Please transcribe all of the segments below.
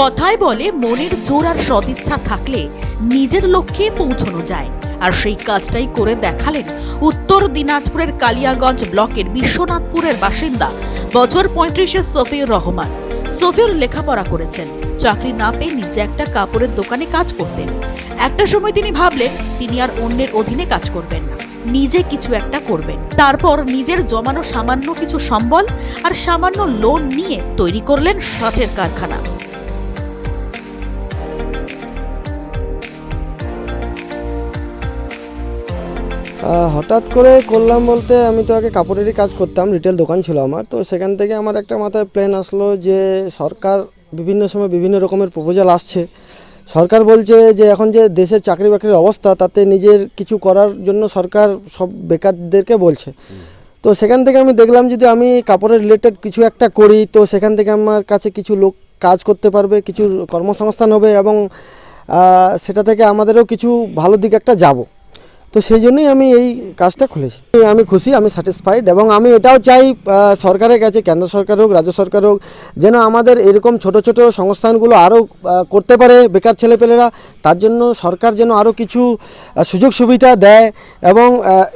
কথায় বলে মনের জোর আর সদিচ্ছা থাকলে নিজের লক্ষ্যে পৌঁছানো যায়, আর সেই কাজটাই করে দেখালেন উত্তর দিনাজপুরের কালিয়াগঞ্জ ব্লকের বিশ্বনাথপুরের বাসিন্দা বছর 35-এর সফিউর রহমান। সফিউর লেখাপড়া করেছেন, চাকরি না পেয়ে নিজে একটা কাপড়ের দোকানে কাজ করতেন। একটা সময় তিনি ভাবলেন তিনি আর অন্যের অধীনে কাজ করবেন না, নিজে কিছু একটা করবেন। তারপর নিজের জমানো সামান্য কিছু সম্বল আর সামান্য লোন নিয়ে তৈরি করলেন শার্টের কারখানা। হঠাৎ করে করলাম বলতে, আমি তো আগে কাপড়েরই কাজ করতাম, রিটেল দোকান ছিল আমার। তো সেখান থেকে আমার একটা মাথায় প্ল্যান আসলো যে সরকার বিভিন্ন সময় বিভিন্ন রকমের প্রপোজাল আসছে। সরকার বলছে যে এখন যে দেশের চাকরি বাকরির অবস্থা, তাতে নিজের কিছু করার জন্য সরকার সব বেকারদেরকে বলছে। তো সেখান থেকে আমি দেখলাম যদি আমি কাপড়ের রিলেটেড কিছু একটা করি, তো সেখান থেকে আমার কাছে কিছু লোক কাজ করতে পারবে, কিছু কর্মসংস্থান হবে এবং সেটা থেকে আমাদেরও কিছু ভালো দিক একটা যাব। তো সেই জন্যই আমি এই কাজটা খুলেছি। আমি খুশি, আমি স্যাটিসফাইড, এবং আমি এটাও চাই সরকারের কাছে, কেন্দ্র সরকার হোক, রাজ্য সরকার হোক, যেন আমাদের এরকম ছোট ছোট সংস্থানগুলো আরও করতে পারে বেকার ছেলেপেলেরা। তার জন্য সরকার যেন আরও কিছু সুযোগ সুবিধা দেয় এবং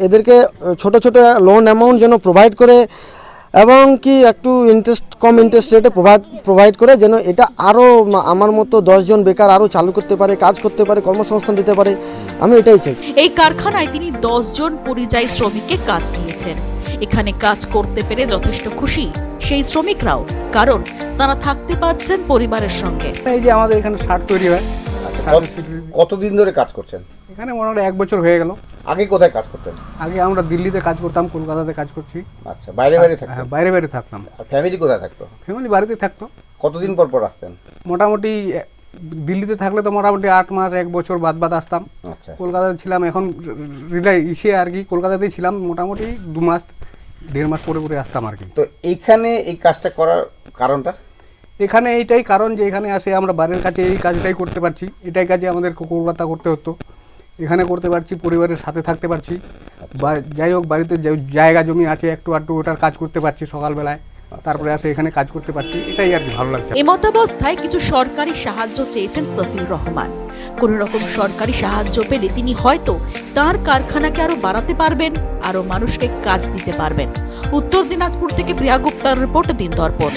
এদেরকে ছোট ছোট লোন অ্যামাউন্ট যেন প্রোভাইড করে, এবং কি একটু কম ইন্টারেস্ট রেটে প্রোভাইড করে, যেন এটা আরও আমার মতো 10 জন বেকার আরও চালু করতে পারে, কাজ করতে পারে, কর্মসংস্থান দিতে পারে। আমি এটাই চাই। এই কারখানায় তিনি 10 জন পরিযায়ী শ্রমিককে কাজ দিয়েছেন। এখানে কাজ করতে পেরে যথেষ্ট খুশি সেই শ্রমিকরাও, কারণ তারা থাকতে পারছেন পরিবারের সঙ্গে। এই যে আমাদের এখানে শার্ট তৈরি হয়। কতদিন ধরে কাজ করছেন? এখানে মোটামুটি 1 বছর হয়ে গেল। আগে কোথায় কাজ করতেন? আগে আমরা দিল্লিতে কাজ করতাম, কলকাতাতে কাজ করছি। আচ্ছা, বাইরে বাইরে থাকতেন? হ্যাঁ, বাইরে বাইরে থাকতাম। ফ্যামিলি কোথায় থাকতো? ফ্যামিলি বাড়িতে থাকতো। কতদিন পর পর আসতেন? মোটামুটি দিল্লিতে থাকলে তো মোটামুটি 8 মাস 1 বছর বাদ আসতাম। আচ্ছা, কলকাতাতে ছিলাম, এখন ইসে আর কি কলকাতাতেই ছিলাম, মোটামুটি 2 মাস 1.5 মাস পরে আসতাম আর কি। তো এইখানে এই কাজটা করার কারণটা? এখানে এইটাই কারণ যে এখানে আসে আমরা বাড়ির কাছে এই কাজটাই করতে পারছি। এটাই কাজে আমাদের কলকাতা করতে হতো, এখানে করতে পারছি, পরিবারের সাথে থাকতে পারছি। বা যাই হোক, বাড়িতে জায়গা জমি আছে একটু আধটু, ওটার কাজ করতে পারছি সকালবেলায়, তারপরে আসে এখানে কাজ করতে পারছি। এটাই আর কি ভালো লাগছে। এমতাবস্থায় কিছু সরকারি সাহায্য চেয়েছেন সফিউর রহমান। কোন রকম সরকারি সাহায্য পেলে তিনি হয়তো তার কারখানাকে আরো বাড়াতে পারবেন, আরো মানুষকে কাজ দিতে পারবেন। উত্তর দিনাজপুর থেকে প্রিয়া গুপ্তার রিপোর্ট, দিন দর্পণ।